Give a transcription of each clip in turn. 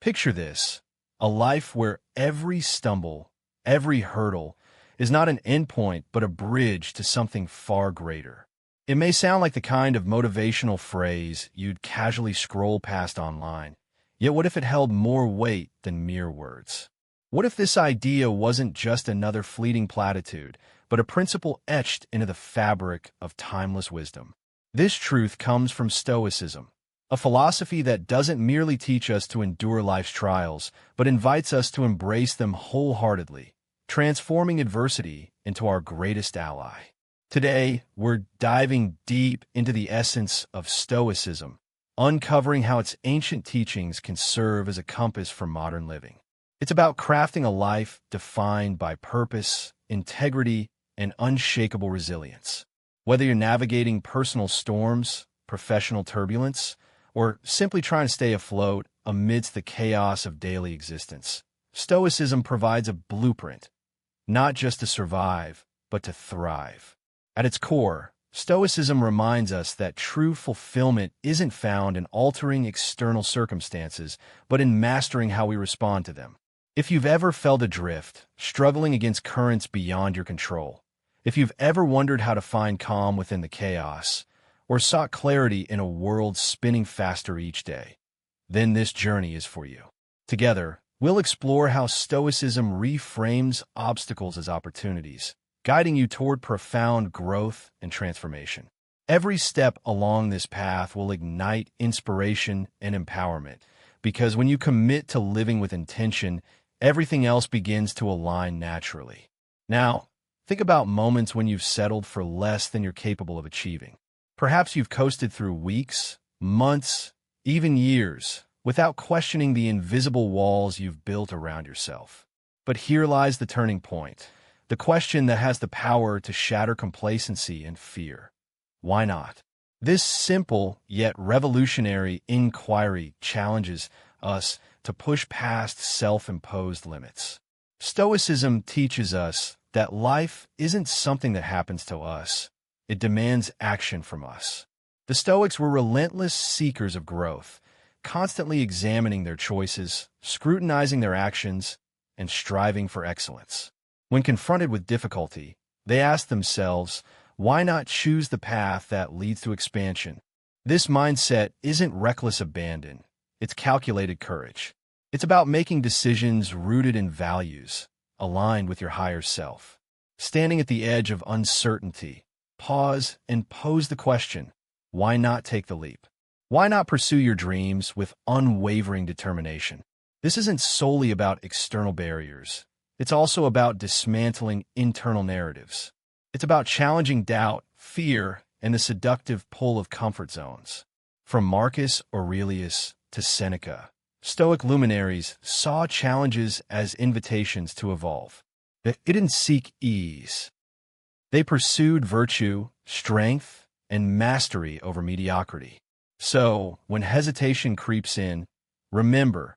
Picture this, a life where every stumble, every hurdle, is not an endpoint but a bridge to something far greater. It may sound like the kind of motivational phrase you'd casually scroll past online, yet what if it held more weight than mere words? What if this idea wasn't just another fleeting platitude, but a principle etched into the fabric of timeless wisdom? This truth comes from Stoicism, a philosophy that doesn't merely teach us to endure life's trials, but invites us to embrace them wholeheartedly, transforming adversity into our greatest ally. Today, we're diving deep into the essence of Stoicism, uncovering how its ancient teachings can serve as a compass for modern living. It's about crafting a life defined by purpose, integrity, and unshakable resilience. Whether you're navigating personal storms, professional turbulence, or simply trying to stay afloat amidst the chaos of daily existence, Stoicism provides a blueprint, not just to survive, but to thrive. At its core, Stoicism reminds us that true fulfillment isn't found in altering external circumstances, but in mastering how we respond to them. If you've ever felt adrift, struggling against currents beyond your control, if you've ever wondered how to find calm within the chaos, or sought clarity in a world spinning faster each day, then this journey is for you. Together, we'll explore how Stoicism reframes obstacles as opportunities, guiding you toward profound growth and transformation. Every step along this path will ignite inspiration and empowerment, because when you commit to living with intention, everything else begins to align naturally. Now, think about moments when you've settled for less than you're capable of achieving. Perhaps you've coasted through weeks, months, even years, without questioning the invisible walls you've built around yourself. But here lies the turning point, the question that has the power to shatter complacency and fear. Why not? This simple yet revolutionary inquiry challenges us to push past self-imposed limits. Stoicism teaches us that life isn't something that happens to us. It demands action from us. The Stoics were relentless seekers of growth, constantly examining their choices, scrutinizing their actions, and striving for excellence. When confronted with difficulty, they asked themselves, why not choose the path that leads to expansion? This mindset isn't reckless abandon, it's calculated courage. It's about making decisions rooted in values, aligned with your higher self. Standing at the edge of uncertainty, pause and pose the question, why not take the leap? Why not pursue your dreams with unwavering determination? This isn't solely about external barriers. It's also about dismantling internal narratives. It's about challenging doubt, fear, and the seductive pull of comfort zones. From Marcus Aurelius to Seneca, Stoic luminaries saw challenges as invitations to evolve. They didn't seek ease. They pursued virtue, strength, and mastery over mediocrity. So, when hesitation creeps in, remember,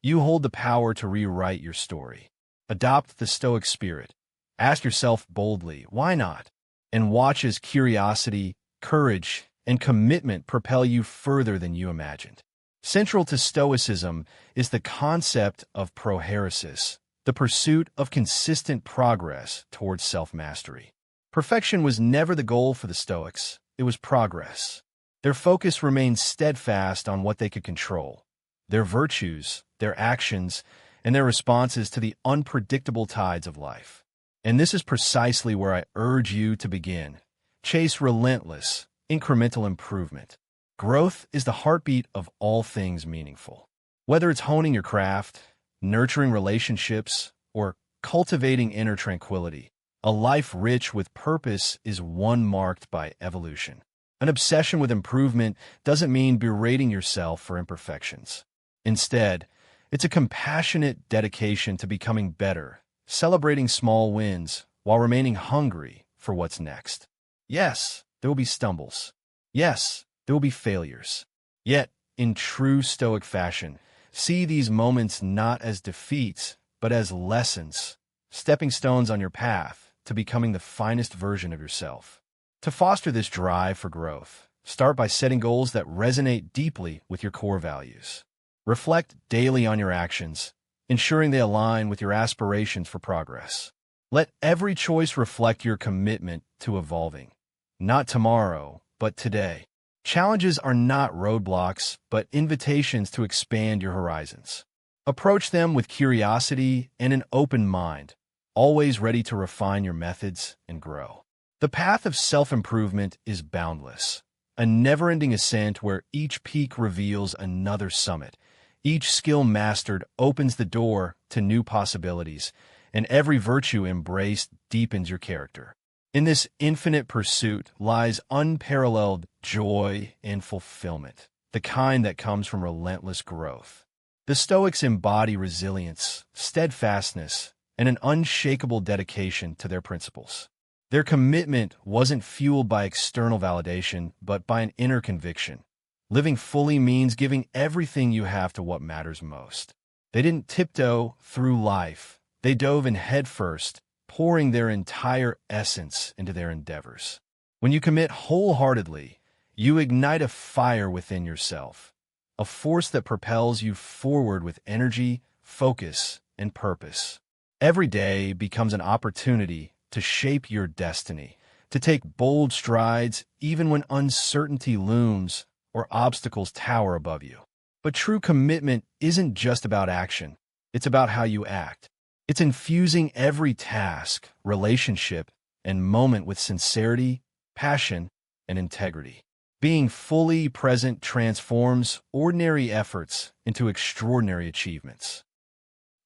you hold the power to rewrite your story. Adopt the Stoic spirit. Ask yourself boldly, why not? And watch as curiosity, courage, and commitment propel you further than you imagined. Central to Stoicism is the concept of prohairesis, the pursuit of consistent progress towards self-mastery. Perfection was never the goal for the Stoics, it was progress. Their focus remained steadfast on what they could control, their virtues, their actions, and their responses to the unpredictable tides of life. And this is precisely where I urge you to begin. Chase relentless, incremental improvement. Growth is the heartbeat of all things meaningful. Whether it's honing your craft, nurturing relationships, or cultivating inner tranquility, a life rich with purpose is one marked by evolution. An obsession with improvement doesn't mean berating yourself for imperfections. Instead, it's a compassionate dedication to becoming better, celebrating small wins while remaining hungry for what's next. Yes, there will be stumbles. Yes, there will be failures. Yet, in true Stoic fashion, see these moments not as defeats, but as lessons, stepping stones on your path to becoming the finest version of yourself. To foster this drive for growth, start by setting goals that resonate deeply with your core values. Reflect daily on your actions, ensuring they align with your aspirations for progress. Let every choice reflect your commitment to evolving. Not tomorrow, but today. Challenges are not roadblocks, but invitations to expand your horizons. Approach them with curiosity and an open mind, always ready to refine your methods and grow. The path of self-improvement is boundless, a never-ending ascent where each peak reveals another summit. Each skill mastered opens the door to new possibilities, and every virtue embraced deepens your character. In this infinite pursuit lies unparalleled joy and fulfillment, the kind that comes from relentless growth. The Stoics embody resilience, steadfastness, and an unshakable dedication to their principles. Their commitment wasn't fueled by external validation, but by an inner conviction. Living fully means giving everything you have to what matters most. They didn't tiptoe through life. They dove in headfirst, pouring their entire essence into their endeavors. When you commit wholeheartedly, you ignite a fire within yourself, a force that propels you forward with energy, focus, and purpose. Every day becomes an opportunity to shape your destiny, to take bold strides even when uncertainty looms or obstacles tower above you. But true commitment isn't just about action. It's about how you act. It's infusing every task, relationship, and moment with sincerity, passion, and integrity. Being fully present transforms ordinary efforts into extraordinary achievements.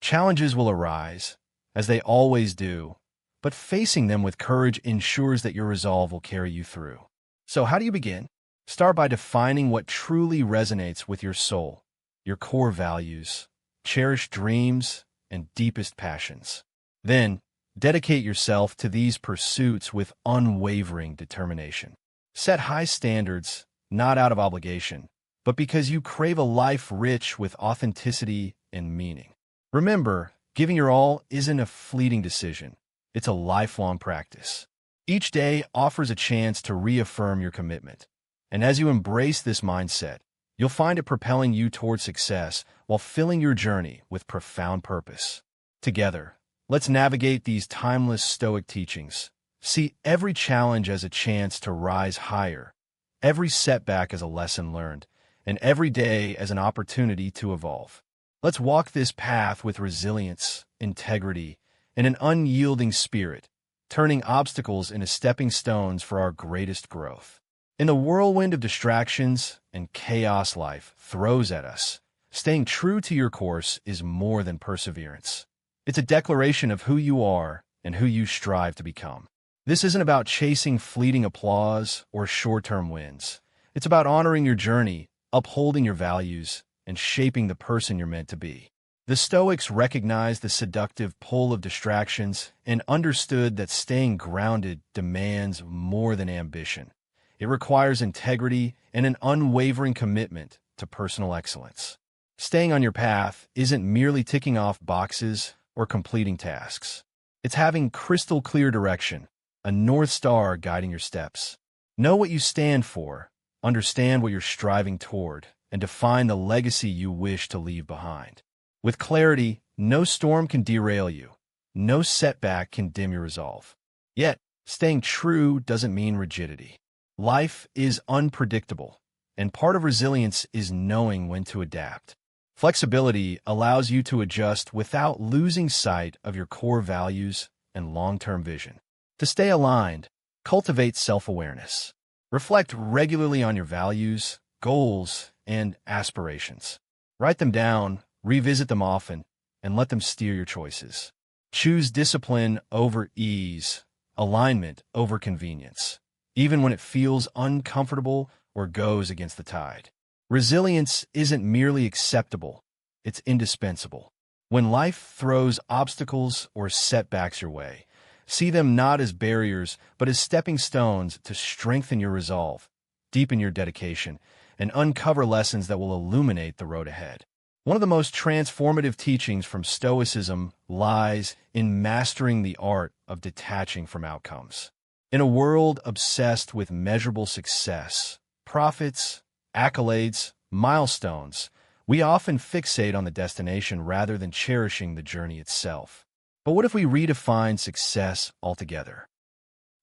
Challenges will arise, as they always do, but facing them with courage ensures that your resolve will carry you through. So how do you begin? Start by defining what truly resonates with your soul, your core values, cherished dreams, and deepest passions. Then, dedicate yourself to these pursuits with unwavering determination. Set high standards, not out of obligation, but because you crave a life rich with authenticity and meaning. Remember, giving your all isn't a fleeting decision. It's a lifelong practice. Each day offers a chance to reaffirm your commitment. And as you embrace this mindset, you'll find it propelling you toward success while filling your journey with profound purpose. Together, let's navigate these timeless Stoic teachings. See every challenge as a chance to rise higher, every setback as a lesson learned, and every day as an opportunity to evolve. Let's walk this path with resilience, integrity, and an unyielding spirit, turning obstacles into stepping stones for our greatest growth. In the whirlwind of distractions and chaos life throws at us, staying true to your course is more than perseverance. It's a declaration of who you are and who you strive to become. This isn't about chasing fleeting applause or short-term wins. It's about honoring your journey, upholding your values, and shaping the person you're meant to be. The Stoics recognized the seductive pull of distractions and understood that staying grounded demands more than ambition. It requires integrity and an unwavering commitment to personal excellence. Staying on your path isn't merely ticking off boxes or completing tasks. It's having crystal clear direction, a North Star guiding your steps. Know what you stand for, understand what you're striving toward, and define the legacy you wish to leave behind. With clarity, no storm can derail you. No setback can dim your resolve. Yet, staying true doesn't mean rigidity. Life is unpredictable, and part of resilience is knowing when to adapt. Flexibility allows you to adjust without losing sight of your core values and long-term vision. To stay aligned, cultivate self-awareness. Reflect regularly on your values, goals, and aspirations. Write them down, revisit them often, and let them steer your choices. Choose discipline over ease, alignment over convenience, even when it feels uncomfortable or goes against the tide. Resilience isn't merely acceptable, it's indispensable. When life throws obstacles or setbacks your way, see them not as barriers, but as stepping stones to strengthen your resolve, deepen your dedication, and uncover lessons that will illuminate the road ahead. One of the most transformative teachings from Stoicism lies in mastering the art of detaching from outcomes. In a world obsessed with measurable success, profits, accolades, milestones, We often fixate on the destination rather than cherishing the journey itself. But what if we redefine success altogether?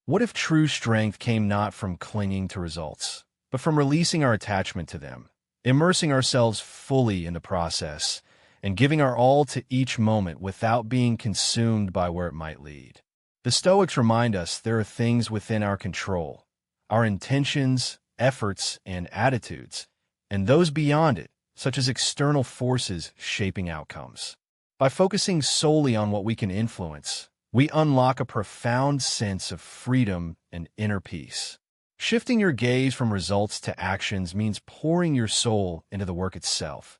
What if true strength came not from clinging to results, but from releasing our attachment to them, immersing ourselves fully in the process, and giving our all to each moment without being consumed by where it might lead? The Stoics remind us there are things within our control, our intentions, efforts, and attitudes, and those beyond it, such as external forces shaping outcomes. By focusing solely on what we can influence, we unlock a profound sense of freedom and inner peace. Shifting your gaze from results to actions means pouring your soul into the work itself,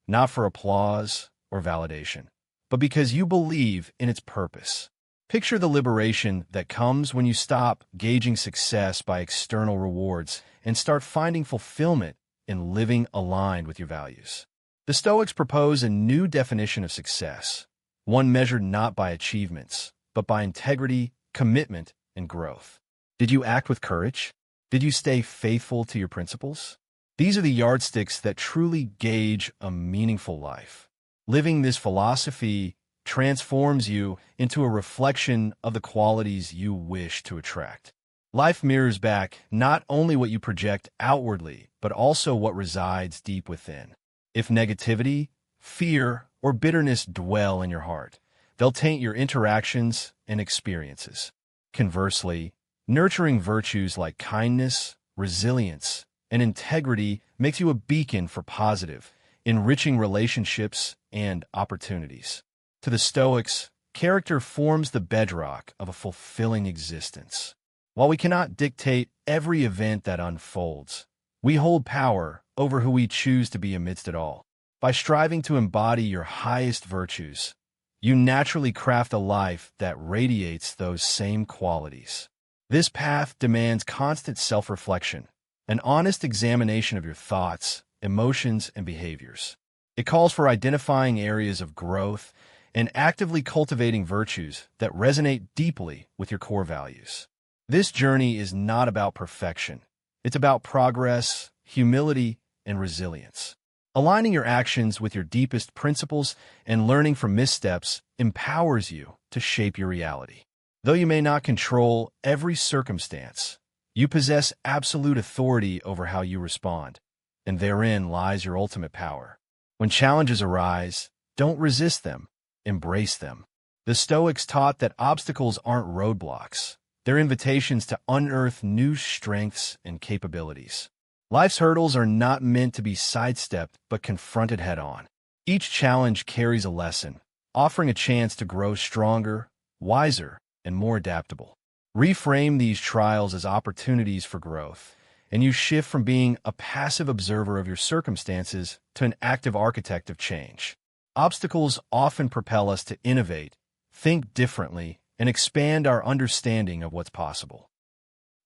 not for applause or validation, but because you believe in its purpose. Picture the liberation that comes when you stop gauging success by external rewards and start finding fulfillment in living aligned with your values. The Stoics propose a new definition of success, one measured not by achievements, but by integrity, commitment, and growth. Did you act with courage? Did you stay faithful to your principles? These are the yardsticks that truly gauge a meaningful life. Living this philosophy transforms you into a reflection of the qualities you wish to attract. Life mirrors back not only what you project outwardly, but also what resides deep within. If negativity, fear, or bitterness dwell in your heart, they'll taint your interactions and experiences. Conversely, nurturing virtues like kindness, resilience, and integrity makes you a beacon for positive, enriching relationships and opportunities. To the Stoics, character forms the bedrock of a fulfilling existence. While we cannot dictate every event that unfolds, we hold power over who we choose to be amidst it all. By striving to embody your highest virtues, you naturally craft a life that radiates those same qualities. This path demands constant self-reflection, an honest examination of your thoughts, emotions, and behaviors. It calls for identifying areas of growth and actively cultivating virtues that resonate deeply with your core values. This journey is not about perfection. It's about progress, humility, and resilience. Aligning your actions with your deepest principles and learning from missteps empowers you to shape your reality. Though you may not control every circumstance, you possess absolute authority over how you respond, and therein lies your ultimate power. When challenges arise, don't resist them, embrace them. The Stoics taught that obstacles aren't roadblocks. They're invitations to unearth new strengths and capabilities. Life's hurdles are not meant to be sidestepped but confronted head-on. Each challenge carries a lesson, offering a chance to grow stronger, wiser, and more adaptable. Reframe these trials as opportunities for growth, and you shift from being a passive observer of your circumstances to an active architect of change. Obstacles often propel us to innovate, think differently, and expand our understanding of what's possible.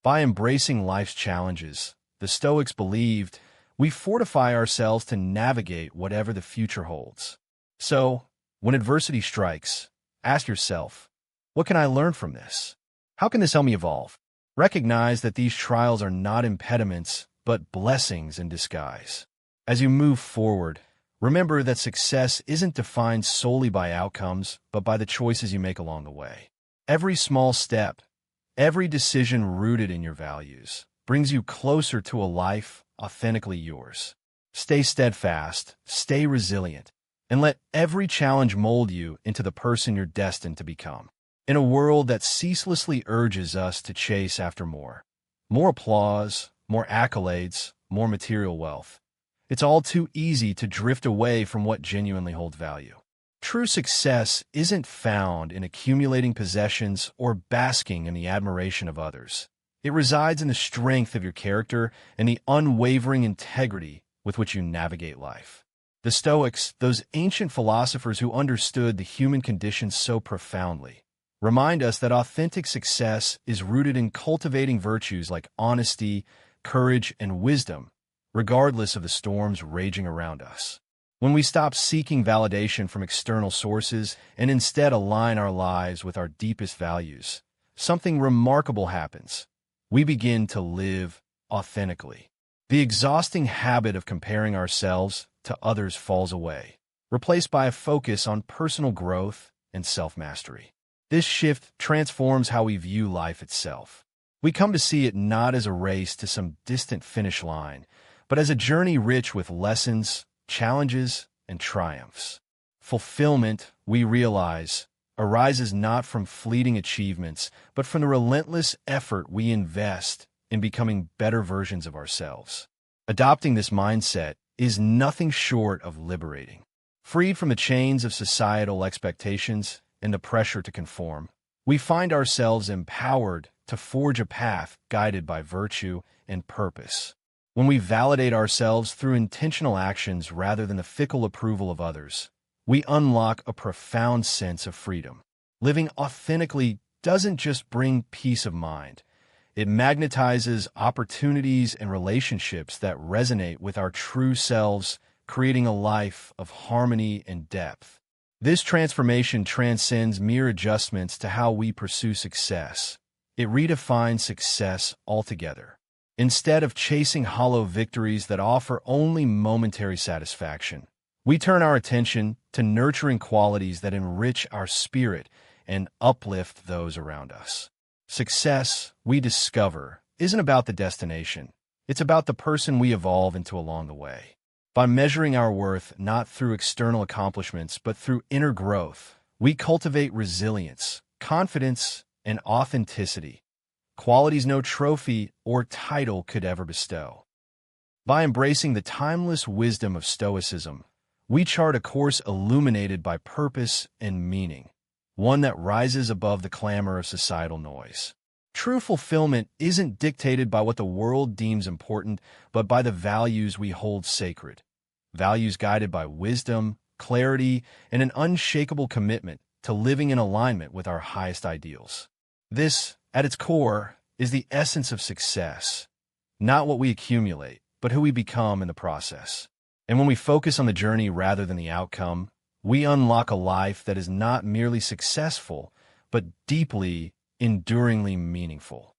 By embracing life's challenges, the Stoics believed, we fortify ourselves to navigate whatever the future holds. So, when adversity strikes, ask yourself, what can I learn from this? How can this help me evolve? Recognize that these trials are not impediments, but blessings in disguise. As you move forward, remember that success isn't defined solely by outcomes, but by the choices you make along the way. Every small step, every decision rooted in your values, brings you closer to a life authentically yours. Stay steadfast, stay resilient, and let every challenge mold you into the person you're destined to become. In a world that ceaselessly urges us to chase after more applause, more accolades, more material wealth, it's all too easy to drift away from what genuinely holds value. True success isn't found in accumulating possessions or basking in the admiration of others. It resides in the strength of your character and the unwavering integrity with which you navigate life. The Stoics, those ancient philosophers who understood the human condition so profoundly, remind us that authentic success is rooted in cultivating virtues like honesty, courage, and wisdom, regardless of the storms raging around us. When we stop seeking validation from external sources and instead align our lives with our deepest values, something remarkable happens. We begin to live authentically. The exhausting habit of comparing ourselves, to others falls away, replaced by a focus on personal growth and self-mastery. This shift transforms how we view life itself. We come to see it not as a race to some distant finish line, but as a journey rich with lessons, challenges, and triumphs. Fulfillment, we realize, arises not from fleeting achievements, but from the relentless effort we invest in becoming better versions of ourselves. Adopting this mindset is nothing short of liberating. Freed from the chains of societal expectations and the pressure to conform, we find ourselves empowered to forge a path guided by virtue and purpose. When we validate ourselves through intentional actions rather than the fickle approval of others, we unlock a profound sense of freedom. Living authentically doesn't just bring peace of mind. It magnetizes opportunities and relationships that resonate with our true selves, creating a life of harmony and depth. This transformation transcends mere adjustments to how we pursue success. It redefines success altogether. Instead of chasing hollow victories that offer only momentary satisfaction, we turn our attention to nurturing qualities that enrich our spirit and uplift those around us. Success, we discover, isn't about the destination. It's about the person we evolve into along the way. By measuring our worth not through external accomplishments but through inner growth, we cultivate resilience, confidence, and authenticity, qualities no trophy or title could ever bestow. By embracing the timeless wisdom of Stoicism, we chart a course illuminated by purpose and meaning, one that rises above the clamor of societal noise. True fulfillment isn't dictated by what the world deems important, but by the values we hold sacred. Values guided by wisdom, clarity, and an unshakable commitment to living in alignment with our highest ideals. This, at its core, is the essence of success, not what we accumulate, but who we become in the process. And when we focus on the journey rather than the outcome, we unlock a life that is not merely successful, but deeply, enduringly meaningful.